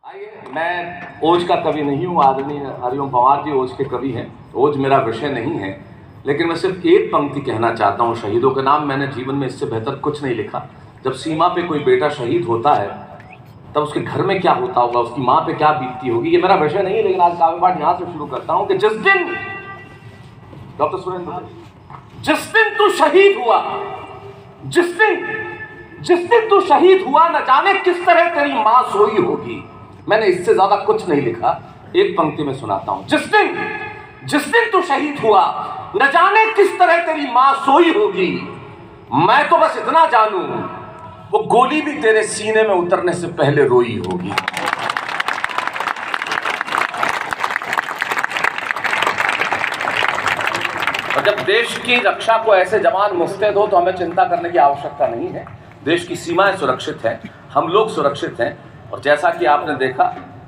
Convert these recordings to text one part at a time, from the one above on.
आइए, मैं ओज का कवि नहीं हूँ। आदरणीय हरिओम पवार जी ओज के कवि हैं। ओज मेरा विषय नहीं है, लेकिन मैं सिर्फ एक पंक्ति कहना चाहता हूँ। शहीदों के नाम मैंने जीवन में इससे बेहतर कुछ नहीं लिखा। जब सीमा पे कोई बेटा शहीद होता है तब उसके घर में क्या होता होगा, उसकी माँ पे क्या बीतती होगी, ये मेरा विषय नहीं है। लेकिन आज काव्य पाठ यहाँ से शुरू करता हूँ कि जिस दिन डॉक्टर सुरेंद्र, जिस दिन तू शहीद हुआ, जिस दिन तू शहीद हुआ, न जाने किस तरह तेरी माँ सोई होगी। मैंने इससे ज्यादा कुछ नहीं लिखा, एक पंक्ति में सुनाता हूं। जिस दिन तू शहीद हुआ, न जाने किस तरह तेरी मां सोई होगी। मैं तो बस इतना जानूं, वो गोली भी तेरे सीने में उतरने से पहले रोई होगी। और जब देश की रक्षा को ऐसे जवान मुस्तैद हो तो हमें चिंता करने की आवश्यकता नहीं है। देश की सीमाएं सुरक्षित हैं, हम लोग सुरक्षित हैं। और जैसा कि आपने देखा,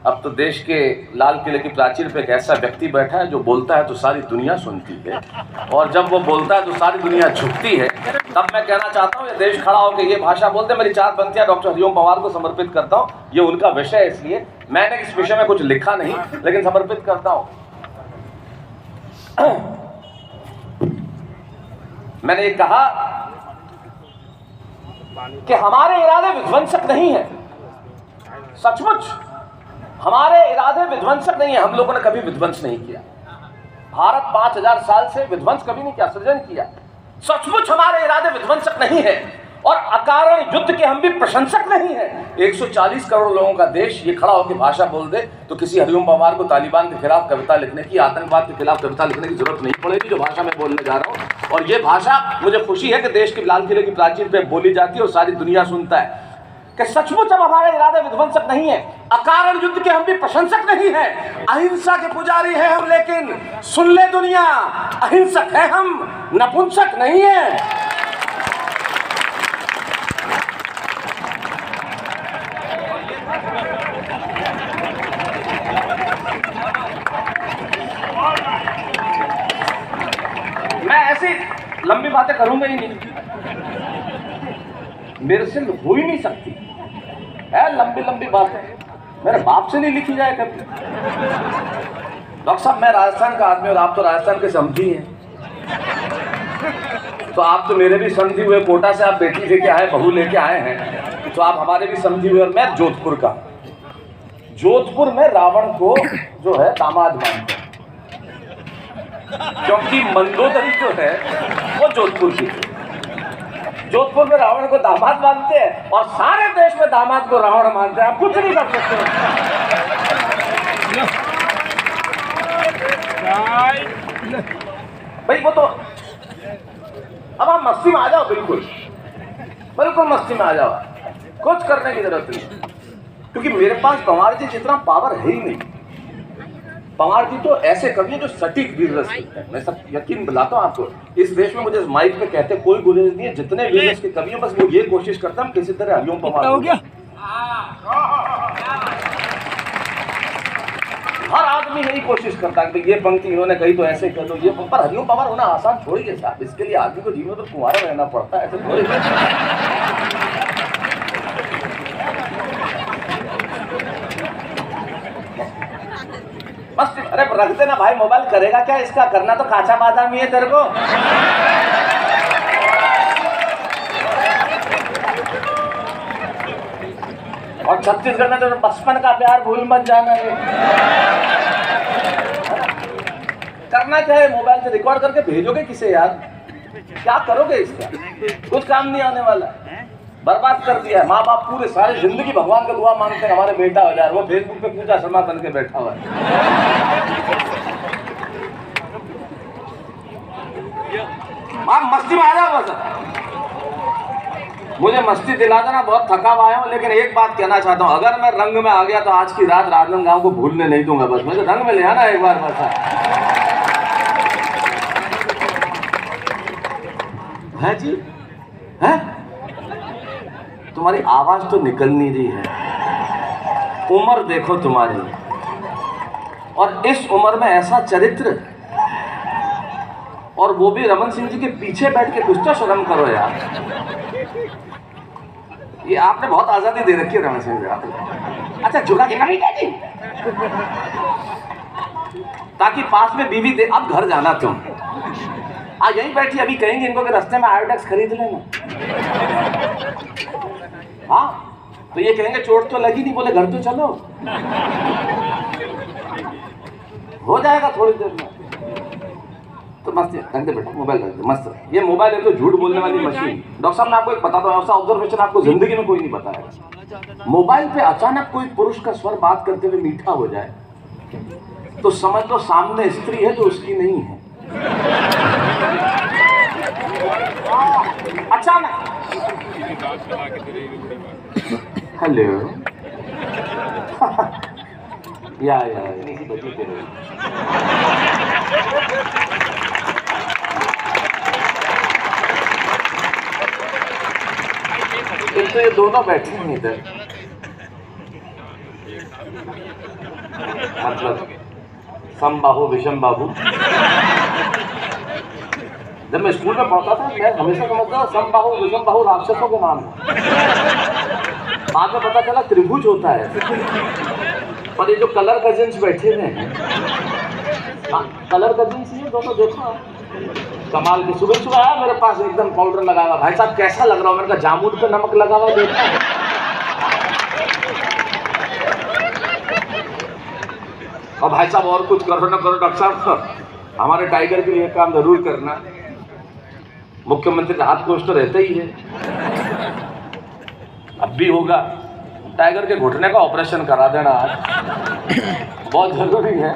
अब तो देश के लाल किले की प्राचीर पे एक ऐसा व्यक्ति बैठा है जो बोलता है तो सारी दुनिया सुनती है, और जब वो बोलता है तो सारी दुनिया झुकती है। तब मैं कहना चाहता हूँ, ये देश खड़ा होकर ये भाषा बोलते, मेरी 4 पंक्तियां डॉक्टर हरिओम पवार को समर्पित करता हूँ। ये उनका विषय है, इसलिए मैंने इस विषय में कुछ लिखा नहीं, लेकिन समर्पित करता हूँ। मैंने ये कहा कि हमारे इरादे विध्वंसक नहीं है। सचमुच हमारे इरादे विध्वंसक नहीं है। हम लोगों ने कभी विध्वंस नहीं किया। भारत 5000 साल से विध्वंस कभी नहीं किया, सृजन किया। सचमुच हमारे इरादे विध्वंसक नहीं है, और अकारण युद्ध के हम भी प्रशंसक नहीं है। 140 करोड़ लोगों का देश ये खड़ा होकर भाषा बोल दे तो किसी हरिओम पवार को तालिबान के खिलाफ कविता लिखने की, आतंकवाद के खिलाफ कविता लिखने की जरूरत नहीं पड़ेगी, जो भाषा मैं बोलने जा रहा हूँ। और ये भाषा मुझे खुशी है कि देश के लाल किले की प्राचीर पे बोली जाती है और सारी दुनिया सुनता है कि सचमुच अब हमारे इरादे विध्वंसक नहीं है, अकारण युद्ध के हम भी प्रशंसक नहीं है। अहिंसा के पुजारी हैं हम, लेकिन सुन ले दुनिया, अहिंसक है हम, नपुंसक नहीं है। मैं ऐसी लंबी बातें करूंगा ही नहीं, मेरे से हो ही नहीं सकती है लंबी बातें। मेरे बाप से नहीं लिखी जाए कभी। डॉक्टर साहब, मैं राजस्थान का आदमी और आप तो राजस्थान के समझी हैं, तो आप तो मेरे भी समझी हुए। कोटा से आप बेटी लेके आए, बहू लेके आए हैं, तो आप हमारे भी समझी हुए। और मैं जोधपुर का, जोधपुर में रावण को जो है दामाद मानते हैं, क्योंकि मंदोदरी जो है वो जोधपुर की है। जोधपुर में रावण को दामाद मानते हैं और सारे देश में दामाद को रावण मानते हैं। आप कुछ नहीं कर सकते। भाई वो तो, अब आप मस्ती में आ जाओ, बिल्कुल मस्ती में आ जाओ, कुछ करने की जरूरत नहीं, क्योंकि मेरे पास पवार जी जितना पावर है ही नहीं। पवार जी तो ऐसे कवि हैं जो सटीक वीर रस लिखते हैं। मैं सब यकीन दिलाता हूँ आपको, इस देश में मुझे माइक पे कहते कोई गुरेज नहीं है, जितने वीर रस के कवि हैं, बस वो ये कोशिश करता हूँ किसी तरह हरिओम पवार हो गया। हर आदमी यही कोशिश करता है कि ये पंक्ति इन्होंने कही तो ऐसे कह दो, ये पर हरिओम पवार होना आसान छोड़िए साहब। इसके लिए आदमी को जीवन में तो कुंवारा रहना पड़ता है, ऐसे थोड़ी। बस अरे रख देना भाई, मोबाइल करेगा क्या इसका, करना तो काचा बादाम ही है तेरे को। और छत्तीसगढ़ में तो बचपन का प्यार भूल मत जाना है। करना क्या है, मोबाइल से रिकॉर्ड करके भेजोगे किसे यार? क्या करोगे इसका? कुछ काम नहीं आने वाला। बर्बाद कर दिया है। माँ बाप पूरे सारी जिंदगी भगवान का दुआ मांगते हैं हमारे बेटा हो जाए, वो फेसबुक पे पूजा शर्मा बन के बैठा हुआ है। आप मस्ती में आ जाओ बस, मुझे मस्ती दिला देना, बहुत थका हुआ हूँ। लेकिन एक बात कहना चाहता हूँ, अगर मैं रंग में आ गया तो आज की रात राजनांदगांव को भूलने नहीं दूंगा। बस मुझे रंग में ले आना एक बार बस। है जी, है तुम्हारी आवाज तो निकल नहीं रही है। उम्र देखो तुम्हारी, और इस उम्र में ऐसा चरित्र, और वो भी रमन सिंह जी के पीछे बैठ के कुछ तो शर्म करो यार। ये आपने बहुत आजादी दे रखी है रमन सिंह जी। अच्छा झुका के नहीं कहती, ताकि पास में बीवी दे। अब घर जाना तुम, आज यहीं बैठी, अभी कहेंगे इनको कि रास्ते में आयोडेक्स खरीद लेना। हाँ तो ये कहेंगे चोट तो लगी नहीं, बोले घर तो चलो, हो जाएगा थोड़ी देर में। तो मस्त रख दे बेटा, मोबाइल रख दे, मस्त। ये मोबाइल है तो झूठ बोलने वाली मशीन। डॉक्टर साहब मैं आपको एक बताता हूँ, ऐसा ऑब्जर्वेशन आपको जिंदगी में कोई नहीं बताया। मोबाइल पे अचानक कोई पुरुष का स्वर बात करते हुए मीठा हो जाए तो समझ लो सामने स्त्री है जो उसकी नहीं है। अचानक हेलो या बची तेरे। तो ये दोनों बैठे हैं इधर, मतलब समबाहु विषम बाहु। जब मैं स्कूल में पढ़ता था मैं हमेशा समझता था समबाहु विषम बाहु राक्षसों के नाम है। बाद में पता चला त्रिभुज होता है। पर ये जो कलर कजिन्स बैठे हुए हैं, कलर कजिन्स ये दोनों देखो कमाल की। सुबह सुबह आया मेरे पास एकदम पाउडर लगा हुआ, भाई साहब कैसा लग रहा हूँ? मैंने कहा जामुन पे नमक लगा हुआ देखा। और भाई साहब और कुछ करो ना करो डॉक्टर साहब, हमारे टाइगर के लिए काम जरूर करना। मुख्यमंत्री राहत कोष तो रहता ही है, अब भी होगा। टाइगर के घुटने का ऑपरेशन करा देना आज, बहुत जरूरी है।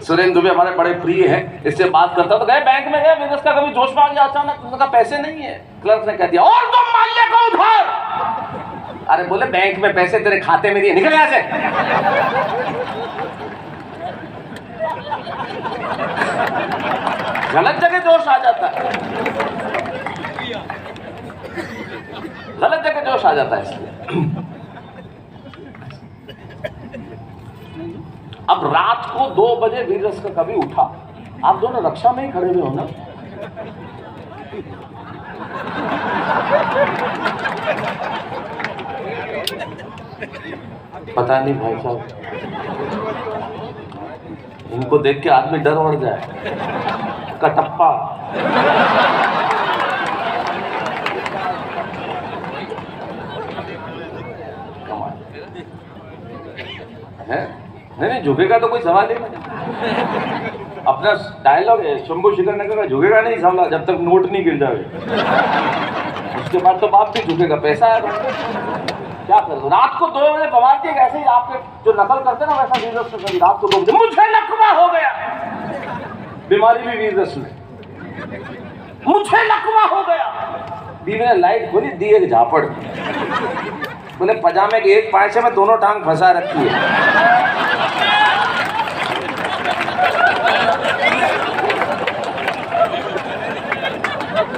सुरेंद्र दुबे हमारे बड़े प्रिय हैं, इससे बात करता तो गए बैंक में गए, बिजनेस का कभी जोश में आ गया अचानक, उसका पैसे नहीं है। क्लर्क ने कह दिया और तुम माल्य को उधार। अरे बोले बैंक में पैसे तेरे खाते में दिए, निकल यहाँ से। गलत जगह जोश आ जाता है, गलत जगह जोश आ जाता है। इसलिए अब रात को 2 बजे वीर रस का कवि उठा, आप दोनों रक्षा में ही खड़े हुए हो ना? पता नहीं भाई साहब, इनको देख के आदमी डर उड़ जाए। कटप्पा है? नहीं झुकेगा तो कोई सवाल ही नहीं। अपना डायलॉग है शंभू शिखर नगर का, झुकेगा नहीं साला जब तक नोट नहीं गिर जाए। उसके बाद तो बाप भी झुकेगा, पैसा है क्या कर। रात को 2 बजे बवाल के ऐसे ही आपके जो नकल करते ना वैसा वीरस में रात को 2 बजे मुझे लकवा हो गया। बीमारी भी वीरस में, मुझे लकवा हो गया। बीवी ने लाइट खोली, दी एक झापड़, बोले पजामे के एक पायचे में दोनों टांग फंसा रखी है।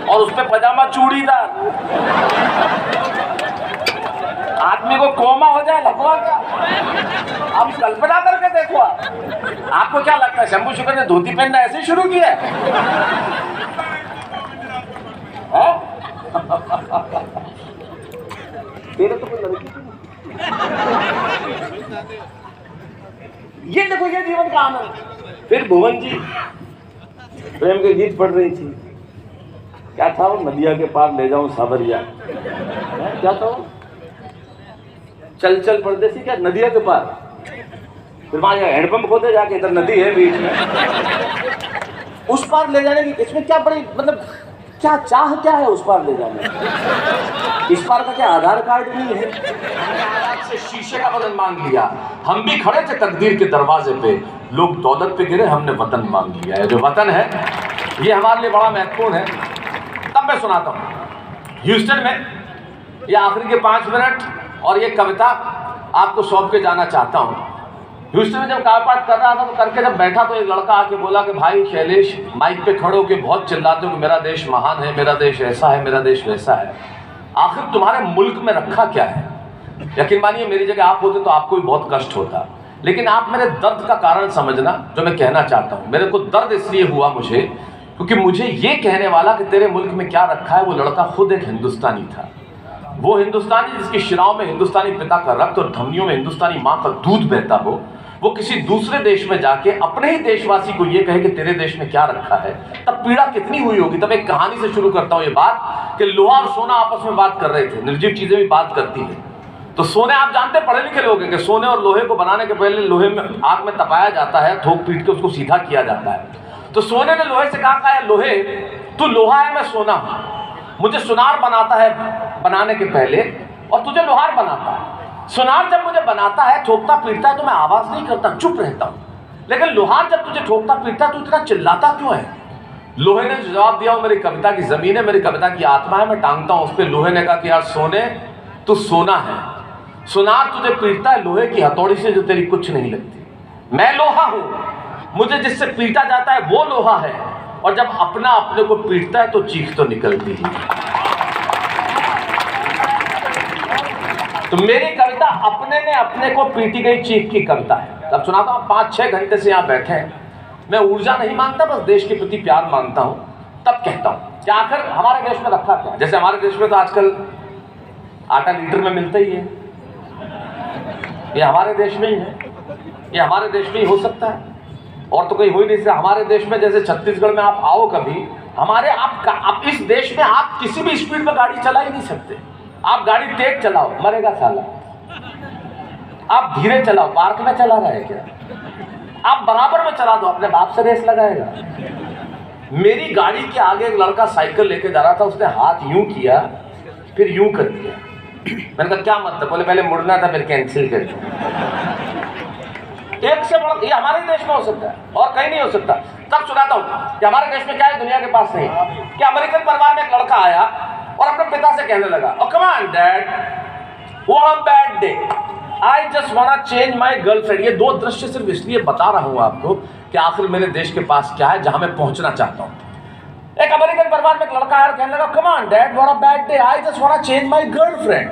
और उस पे पजामा चूड़ीदार। आदमी को कोमा हो जाए लकवा क्या? आप कल्पना करके देखो। आपको क्या लगता है शंभू शुक्र ने धोती पहनना ऐसे शुरू किया है? तेरे तो कोई लड़की ये देखो ये जीवन का आनंद। फिर भुवन जी प्रेम के गीत पढ़ रही थी, क्या था वो? नदिया के पार ले जाऊं सावरिया, क्या था वो? चल चल परदेसी, क्या नदिया के पार? फिर वहां हैंडपंप खोदे जाके, इधर नदी है बीच में, उस पार ले जाने की इसमें क्या बड़ी मतलब क्या चाह क्या है उस पार ले जाने? इस पार का क्या आधार कार्ड नहीं है? से शीशे का वतन मांग लिया, हम भी खड़े थे तकदीर के दरवाजे पे, लोग दौलत पे गिरे, हमने वतन मांग लिया है। जो वतन है ये हमारे लिए बड़ा महत्वपूर्ण है। तब मैं सुनाता हूँ ह्यूस्टन में, ये आखिरी के 5 मिनट और ये कविता आपको सौंप के जाना चाहता हूँ। ह्यूस्टन में जब काव्यपाठ कर रहा था तो करके जब बैठा तो एक लड़का आके बोला कि भाई शैलेश, माइक पे खड़े होके बहुत चिल्लाते हो कि मेरा देश महान है, मेरा देश ऐसा है, मेरा देश वैसा है, आखिर तुम्हारे मुल्क में रखा क्या है? यकीन मानिए मेरी जगह आप होते तो आपको भी बहुत कष्ट होता, लेकिन आप मेरे दर्द का कारण समझना जो मैं कहना चाहता हूँ। मेरे को दर्द इसलिए हुआ मुझे क्योंकि मुझे ये कहने वाला कि तेरे मुल्क में क्या रखा है, वो लड़का खुद एक हिंदुस्तानी था। वो हिंदुस्तानी जिसकी शिराओं में हिंदुस्तानी पिता का रक्त और धमनियों में हिंदुस्तानी माँ का दूध बहता हो, वो किसी दूसरे देश में जाके अपने ही देशवासी को ये कहे कि तेरे देश में क्या रखा है, तब पीड़ा कितनी हुई होगी। तब एक कहानी से शुरू करता हूं ये बात कि लोहा और सोना आपस में बात कर रहे थे। निर्जीव चीजें भी बात करती है। तो सोने, आप जानते पढ़े लिखे लोग हैं कि सोने और लोहे को बनाने के पहले लोहे में आग में तपाया जाता है, थोक पीट के उसको सीधा किया जाता है। तो सोने ने लोहे से कहा, लोहे तू लोहा है, मैं सोना हूं, मुझे सुनार बनाता है बनाने के पहले और तुझे लोहार बनाता है। सुनार जब मुझे बनाता है, ठोकता पीटता है, तो मैं आवाज नहीं करता, चुप रहता हूं। लेकिन लोहार जब तुझे ठोकता पीटता है, तू इतना चिल्लाता क्यों है? लोहे ने जवाब दिया, मेरी कविता की जमीन है, मेरी कविता की आत्मा है, मैं टांगता हूं उस पर। लोहे ने कहा कि यार सोने, तू सोना है, सुनार तुझे पीटता है लोहे की हथौड़ी से जो तेरी कुछ नहीं लगती। मैं लोहा हूं, मुझे जिससे पीटा जाता है वो लोहा है, और जब अपना अपने को पीटता है तो चीख तो निकलती है। तो मेरी कविता अपने ने अपने को पीटी गई चीख की कविता है। तब सुनाता हूं, 5-6 घंटे से यहां बैठे हैं, मैं ऊर्जा नहीं मांगता, बस देश के प्रति प्यार मांगता हूं। तब कहता हूं कि आखिर हमारे देश में रखा क्या। जैसे हमारे देश में तो आजकल आटा लीटर में मिलता ही है, ये हमारे देश में ही है, ये हमारे देश में ही हो सकता है, और तो कहीं हो ही नहीं सकता। हमारे देश में जैसे छत्तीसगढ़ में आप आओ कभी, हमारे आप इस देश में आप किसी भी स्पीड में गाड़ी चला ही नहीं सकते। आप गाड़ी तेज चलाओ, मरेगा साला। आप धीरे चलाओ, पार्क में चला रहा है क्या? आप बराबर में चला दो, अपने बाप से रेस लगाएगा। मेरी गाड़ी के आगे एक लड़का साइकिल लेके जा रहा था, उसने हाथ यूं किया, फिर यूं कर दिया। मैंने कहा क्या मतलब? बोले पहले मुड़ना था, फिर कैंसिल कर दिया। एक से बड़ा ये हमारे देश में हो सकता है और कहीं नहीं हो सकता। तब सुनाता हूं कि हमारे देश में क्या है, दुनिया के पास नहीं। कि अमेरिकन परिवार में एक लड़का आया और अपने पिता से कहने लगा, "Oh come on dad, what a bad day. I just wanna change my girlfriend." ये दो दृश्य सिर्फ इसलिए बता रहा हूं आपको कि आखिर मेरे देश के पास क्या है जहां मैं पहुंचना चाहता हूं। एक अमेरिकन परिवार में एक लड़का आया और कहने लगा, "Come on dad, what a bad day. I just wanna change my girlfriend."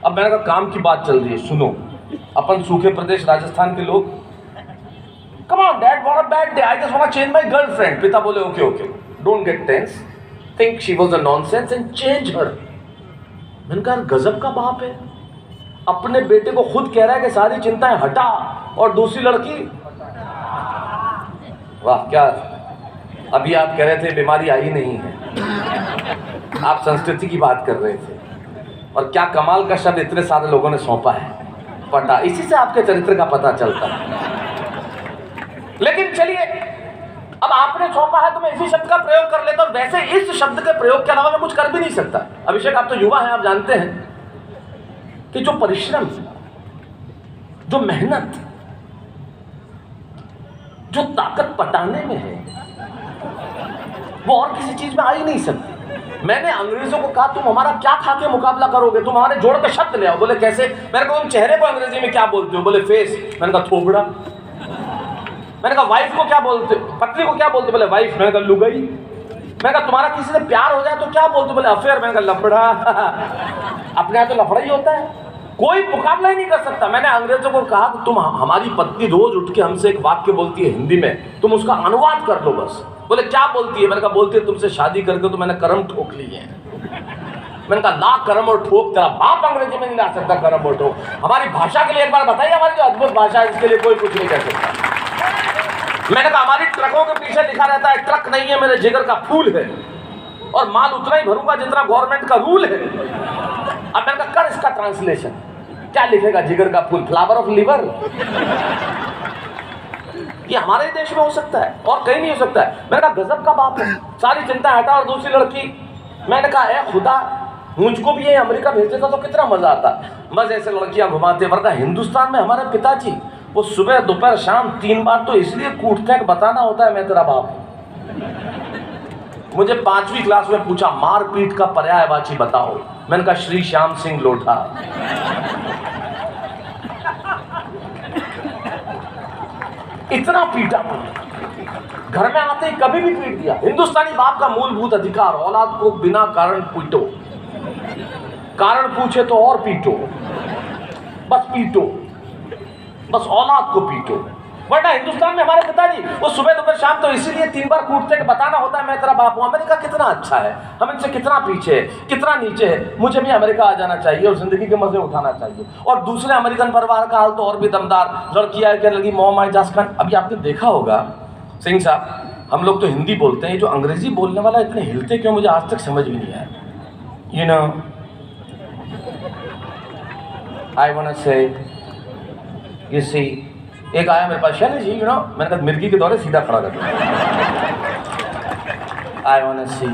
अब मैंने कहा काम की बात चल रही है, सुनो। अपन सूखे प्रदेश राजस्थान के लोग, "Come on dad, what a bad day. I just wanna change my girlfriend." पिता बोले, "Okay, don't get tense. Think she was a nonsense and change her." मैंने कहा गजब का बाप है, अपने बेटे को खुद कह रहा है कि सारी चिंताएं हटा, और दूसरी लड़की, वाह क्या। अभी आप कह रहे थे बीमारी आई नहीं है, आप संस्कृति की बात कर रहे थे, और क्या कमाल का शब्द इतने सारे लोगों ने सौंपा है, पटा। इसी से आपके चरित्र का पता चलता है। लेकिन चलिए, अब आपने सौंपा है तो मैं इसी शब्द का प्रयोग कर लेता हूं। वैसे इस शब्द के प्रयोग के अलावा मैं कुछ कर भी नहीं सकता। अभिषेक, आप तो युवा हैं, आप जानते हैं कि जो परिश्रम, जो मेहनत, जो ताकत पटाने में है, वो और किसी चीज में आ ही नहीं सकती। मैंने अंग्रेजों को कहा, तुम हमारा क्या खा के मुकाबला करोगे, तुम हमारे जोड़ के शब्द ले आओ। बोले कैसे? मैंने कहा तुम चेहरे को अंग्रेजी में क्या बोलते हो? बोले फेस। मैंने कहा थोबड़ा। मैंने कहा वाइफ को क्या बोलते, पत्नी को क्या बोलते? बोले वाइफ। मैंने कहा लुगाई। मैंने कहा तुम्हारा किसी से प्यार हो जाए तो क्या बोलते? बोले अफेयर। मैंने कहा लफड़ा। अपने यहाँ तो लफड़ा ही होता है, कोई मुकाबला ही नहीं कर सकता। मैंने अंग्रेजों को कहा कि तुम, हमारी पत्नी रोज उठ के हमसे एक वाक्य बोलती है हिंदी में, तुम उसका अनुवाद कर लो बस। बोले क्या बोलती है? मैंने कहा बोलती है तुमसे शादी करके तो मैंने कर्म ठोक लिए हैं। मैंने कहा ला कर्म और ठोक, तेरा बाप अंग्रेजी में नहीं ला सकता कर्म और ठोक। हमारी भाषा के लिए एक बार बताइए, हमारी जो अद्भुत भाषा है इसके लिए कोई कुछ नहीं कह सकता। मैंने कहा हमारी ट्रकों के पीछे लिखा रहता है, ट्रक नहीं है मेरे जिगर का फूल है, और माल उतना ही भरूंगा जितना गवर्नमेंट का रूल है। अब मैंने कहा कर इसका ट्रांसलेशन, क्या लिखेगा? जिगर का फूल, फ्लावर ऑफ लिवर। ये हमारे देश में हो सकता है और कहीं नहीं हो सकता है। मैंने कहा गजब का बाप है, सारी चिंता हटा, और दूसरी लड़की। मैंने कहा ए खुदा, मुझको भी ये अमेरिका भेज देता तो कितना मजा आता। मजे से लड़कियां घुमाते, वरना हिंदुस्तान में हमारे पिताजी वो सुबह दोपहर शाम 3 बार तो इसलिए कूटते हैं कि बताना होता है मैं तेरा बाप। मुझे 5वीं क्लास में पूछा मारपीट का पर्यायवाची बताओ। मैंने कहा श्री श्याम सिंह लोढ़ा। इतना पीटा, घर में आते ही कभी भी पीट दिया। हिंदुस्तानी बाप का मूलभूत अधिकार, औलाद को बिना कारण पीटो, कारण पूछे तो और पीटो, बस पीटो, बस औलाद को पीटो। वरना हिंदुस्तान में हमारे पिताजी वो सुबह दोपहर शाम तो इसीलिए 3 बार कूटते कि बताना होता है मैं तेरा बाप हूं। अमेरिका कितना अच्छा है, हम इनसे कितना पीछे है, कितना नीचे है। मुझे भी अमेरिका आ जाना चाहिए और जिंदगी के मजे उठाना चाहिए। और दूसरे अमेरिकन परिवार का हाल तो और भी दमदार। लड़की आए कहने लगी मोहम्मद इजाज खान। अभी आपने देखा होगा सिंह साहब, हम लोग तो हिंदी बोलते हैं, जो अंग्रेजी बोलने वाला इतने हिलते क्यों मुझे आज तक समझ भी नहीं आया। You know I want to say you see, एक आया मेरे पास शैलेश जी, यू नो, मैंने कहा मिर्गी के दौरे सीधा खड़ा कर दिया। आई वांट टू सी,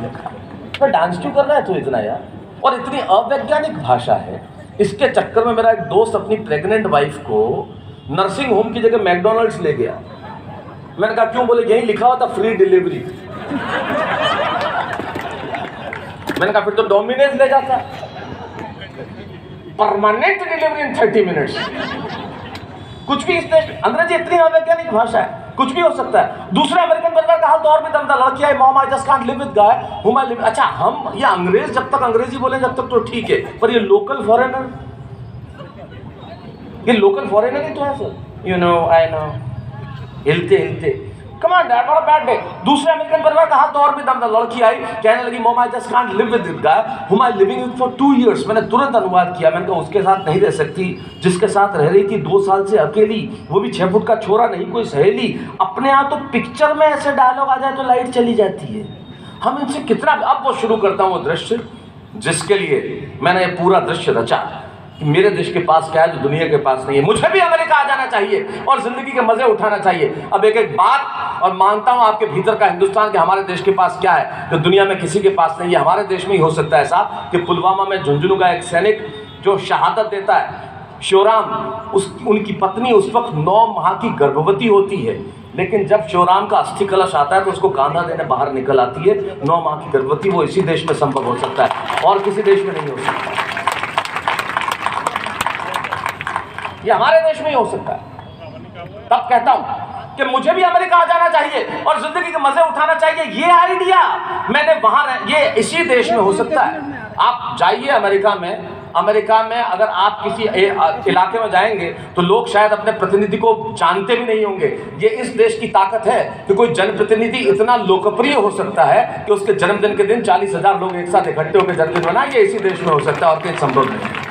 तो डांस क्यों कर रहा है तू इतना यार। और इतनी अवैज्ञानिक भाषा है। इसके चक्कर में मेरा एक दोस्त अपनी प्रेग्नेंट वाइफ को नर्सिंग होम की जगह मैकडोनल्ड्स ले गया। मैंने कहा क्यों? बोले यही लिखा हुआ था फ्री डिलीवरी। मैंने कहा फिर तो डोमिनोज ले जाता, परमानेंट डिलीवरी इन 30 मिनट्स। कुछ भी इस देश, अंग्रेजी इतनी अवैज्ञानिक भाषा है, कुछ भी हो सकता है। दूसरे अमेरिकन परिवार का हाल तो और भी दमदार। लड़की आई mom I just can't live with guy whom I live. अच्छा, हम ये अंग्रेज जब तक अंग्रेजी बोले जब तक तो ठीक है, पर ये लोकल फॉरेनर, ये लोकल फॉरेनर ही तो है sir. You know I know, हिलते हिलते come on dad, what a bad day. दूसरे अमेरिकन परिवार का हाल तो और भी दमदार। लड़की आई कहने लगी mom I just can't live with this guy whom I living with for 2 years। मैंने तुरंत अनुवाद किया। मैंने कहा उसके साथ नहीं रह सकती जिसके साथ रह रही थी 2 साल से अकेली, वो भी 6 फुट का छोरा, नहीं कोई सहेली। अपने यहाँ तो पिक्चर में ऐसे डायलॉग आ जाए तो लाइट चली जाती है। हम इनसे कितना। अब वो शुरू करता हूँ वो दृश्य जिसके लिए मैंने ये पूरा दृश्य रचा कि मेरे देश के पास क्या है जो दुनिया के पास नहीं है। मुझे भी अमेरिका आ जाना चाहिए और जिंदगी के मजे उठाना चाहिए। अब एक एक बात, और मानता हूं आपके भीतर का हिंदुस्तान के हमारे देश के पास क्या है जो दुनिया में किसी के पास नहीं है। हमारे देश में ही हो सकता है साहब कि पुलवामा में झुंझुनू का एक सैनिक जो शहादत देता है, शिवराम, उनकी पत्नी उस वक्त 9 माह की गर्भवती होती है, लेकिन जब शिवराम का अस्थि कलश आता है तो उसको कांधा देने बाहर निकल आती है। 9 माह की गर्भवती, वो इसी देश में संभव हो सकता है और किसी देश में नहीं हो सकता। ये हमारे देश में ही हो सकता है। तब कहता हूं कि मुझे भी अमेरिका आ जाना चाहिए और जिंदगी के मजे उठाना चाहिए। ये आइडिया मैंने वहां, ये इसी देश में हो सकता है। आप जाइए अमेरिका में, अमेरिका में अगर आप किसी इलाके में जाएंगे तो लोग शायद अपने प्रतिनिधि को जानते भी नहीं होंगे। ये इस देश की ताकत है कि कोई जनप्रतिनिधि इतना लोकप्रिय हो सकता है कि उसके जन्मदिन के दिन 40,000 लोग एक साथ इकट्ठे होकर जन्मदिन मनाएं। ये इसी देश में हो सकता है और कहीं संभव नहीं।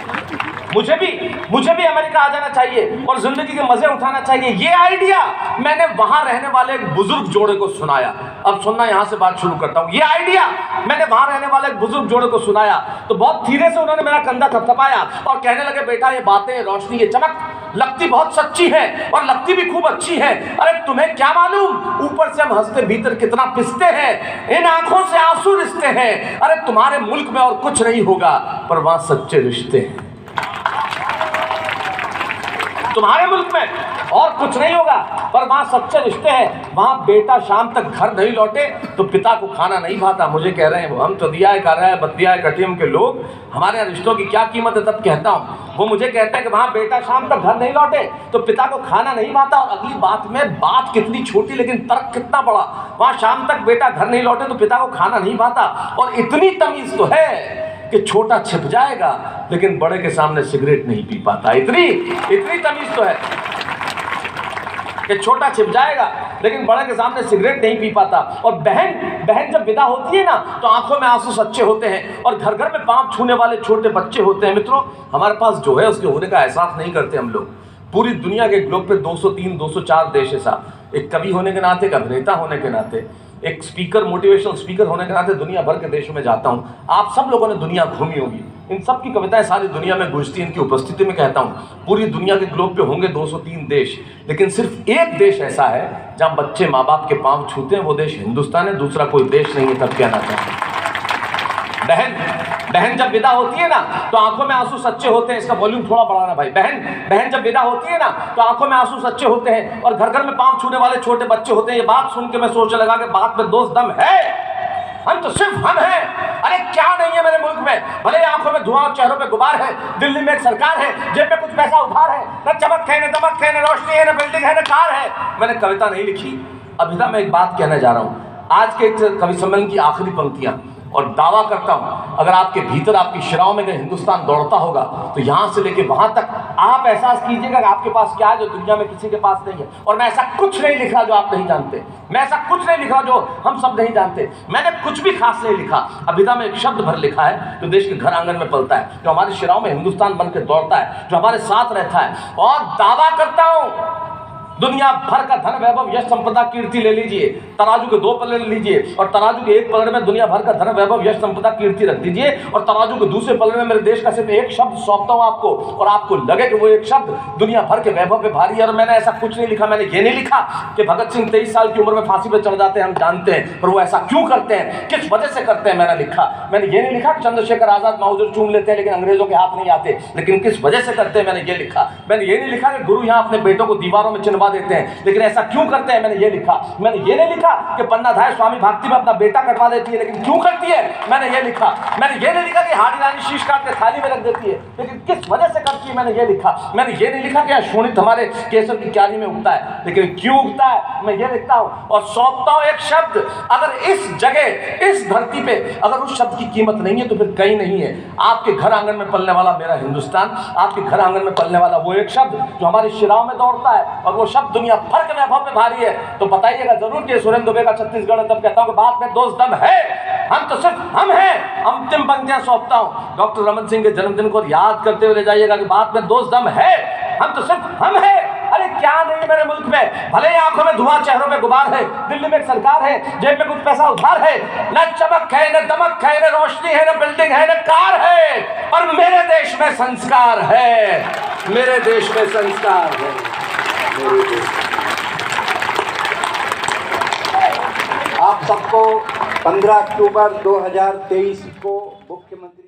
मुझे भी अमेरिका आ जाना चाहिए और जिंदगी के मजे उठाना चाहिए। ये आइडिया मैंने वहां रहने वाले एक बुजुर्ग जोड़े को सुनाया। अब सुनना, यहां से बात शुरू करता हूं। ये आइडिया मैंने वहां रहने वाले एक बुजुर्ग जोड़े को सुनाया तो बहुत धीरे से उन्होंने मेरा कंधा थपथपाया और कहने लगे बेटा ये बातें, रोशनी, ये चमक लगती बहुत सच्ची है और लगती भी खूब अच्छी है। अरे तुम्हें क्या मालूम, ऊपर से हम हंसते भीतर कितना पिसते हैं, इन आंखों से आंसू रिश्ते हैं। अरे तुम्हारे मुल्क में और कुछ नहीं होगा पर वहां सच्चे रिश्ते हैं। तुम्हारे मुल्क में और कुछ नहीं होगा पर वहां सच्चे रिश्ते हैं। वहां बेटा शाम तक घर नहीं लौटे तो पिता को खाना नहीं भाता। मुझे कह रहे हैं हम तो दिया है कर रहे हैं बतिया है कटियम के लोग, हमारे यहाँ रिश्तों की क्या कीमत है। तब कहता हूँ वो मुझे कहते हैं कि वहां बेटा शाम तक घर नहीं लौटे तो पिता को खाना नहीं भाता। और अगली बात में, बात कितनी छोटी लेकिन तर्क कितना बड़ा। वहां शाम तक बेटा घर नहीं लौटे तो पिता को खाना नहीं भाता। और इतनी तमीज तो है कि छोटा छिप जाएगा लेकिन बड़े के सामने सिगरेट नहीं पी पाता। इतनी तमीज तो है कि छोटा छिप जाएगा लेकिन बड़े के सामने सिगरेट नहीं पी पाता। और बहन जब विदा होती है ना तो आंखों में आंसू सच्चे होते हैं और घर घर में पांव छूने वाले छोटे बच्चे होते हैं। मित्रों, हमारे पास जो है उसके होने का एहसास नहीं करते हम लोग। पूरी दुनिया के ग्लोब पे 203 204 देश है साहब। एक कवि होने के नाते, एक अभिनेता होने के नाते, एक स्पीकर, मोटिवेशनल स्पीकर होने के नाते दुनिया भर के देशों में जाता हूँ। आप सब लोगों ने दुनिया घूमी होगी, इन सब की कविताएं सारी दुनिया में गूंजती हैं। इनकी उपस्थिति में कहता हूँ पूरी दुनिया के ग्लोब पे होंगे 203 देश, लेकिन सिर्फ एक देश ऐसा है जहाँ बच्चे माँ बाप के पांव छूते हैं, वो देश हिंदुस्तान है। दूसरा कोई देश नहीं है। तब कहना चाहते बहन जब विदा होती है ना तो आंखों में आंसू सच्चे होते हैं। इसका वॉल्यूम थोड़ा बढ़ाना भाई। बहन जब विदा होती है ना तो आंखों में आंसू सच्चे होते हैं और घर घर में पांव छूने वाले छोटे बच्चे होते हैं। ये बात सुन के मैं सोचने लगा कि बात में दोस्त दम है। हम तो सिर्फ हम हैं। अरे क्या नहीं है मेरे मुल्क में। भले आंखों में धुआं और चेहरों पे गुबार है, दिल्ली में एक सरकार है, जेब में कुछ पैसा उधार है, न चमक है, न दमक है, न रोशनी है, न बिल्डिंग है, न कार है। मैंने कविता नहीं लिखी, अभिधा मैं एक बात कहने जा रहा हूँ। आज के कवि सम्मेलन की आखिरी पंक्तियां और दावा करता हूं, अगर आपके भीतर आपकी शिराओं में अगर हिंदुस्तान दौड़ता होगा तो यहां से लेके वहां तक आप एहसास कीजिएगा कि आपके पास क्या है जो दुनिया में किसी के पास नहीं है। और मैं ऐसा कुछ नहीं लिख रहा जो आप नहीं जानते, मैं ऐसा कुछ नहीं लिख रहा जो हम सब नहीं जानते। मैंने कुछ भी खास नहीं लिखा, अभिधा में एक शब्द भर लिखा है जो देश के घर आंगन में पलता है, जो हमारी शिराओं में हिंदुस्तान बन के दौड़ता है, जो हमारे साथ रहता है। और दावा करता हूं, दुनिया भर का धन वैभव यश संपदा कीर्ति ले लीजिए, तराजू के 2 पल्ले ले लीजिए और तराजू के 1 पल्ले में दुनिया भर का धन वैभव यश संपदा कीर्ति रख दीजिए और तराजू के दूसरे पल्ले में मेरे देश का सिर्फ एक शब्द सौंपता हूं आपको, और आपको लगे कि वो एक शब्द दुनिया भर के वैभव पे भारी है। और मैंने ऐसा कुछ नहीं लिखा, मैंने ये नहीं लिखा कि भगत सिंह 23 साल की उम्र में फांसी पर चढ़ जाते हैं, हम जानते हैं, पर वो ऐसा क्यों करते हैं, किस वजह से करते हैं, मैंने लिखा। मैंने ये नहीं लिखा कि चंद्रशेखर आजाद माहुजर चूम लेते हैं लेकिन अंग्रेजों के हाथ नहीं आते, लेकिन किस वजह से करते हैं, मैंने ये लिखा। मैंने ये नहीं लिखा कि गुरु यहाँ अपने बेटों को दीवारों में चिनवा देते हैं लेकिन ऐसा क्यों करते हैं, मैंने ये लिखा। मैंने ये नहीं लिखा कि पन्नाधाय स्वामी भक्ति में अपना बेटा कटवा देती है लेकिन क्यों करती है, मैंने ये लिखा। मैंने ये नहीं लिखा कि हाड़ी रानी शीश काट के थाली में रख देती है लेकिन किस वजह से करती है, मैंने ये लिखा। मैंने ये नहीं लिखा कि शोणित हमारे केसर की क्यारी में उगता है लेकिन क्यों उगता है, मैं ये लिखता हूं और सौंपता हूं एक शब्द। अगर इस जगह इस धरती पे अगर उस शब्द की कीमत नहीं है तो फिर कहीं नहीं है। आपके घर आंगन में पलने वाला मेरा हिंदुस्तान, आपके घर आंगन में पलने वाला वो एक शब्द जो हमारी शिराओं में दौड़ता है और वो शब्द दुनिया भर के वैभव में भारी है। तो बताइएगा जरूर कि सुरेंद्र दुबे का छत्तीसगढ़ है। तब कहता हूं कि बात में दोस्त दम है, हम तो सिर्फ हम हैं। अंतिम पंक्तियां सौंपता हूं, डॉक्टर रमन सिंह के जन्मदिन को याद करते हुए ले जाइएगा कि बात में दोस्त दम है, हम तो सिर्फ हम हैं। अरे क्या नहीं मेरे मुल्क में, भले ही आंखों में धुआं चेहरों में गुबार है, दिल्ली में एक सरकार है, जेब में कुछ पैसा उधार है, न चमक है न दमक है न रोशनी है न बिल्डिंग है न कार है, और मेरे देश में संस्कार है, मेरे देश में संस्कार है, मेरे देश। आप सबको 15 अक्टूबर 2023 को मुख्यमंत्री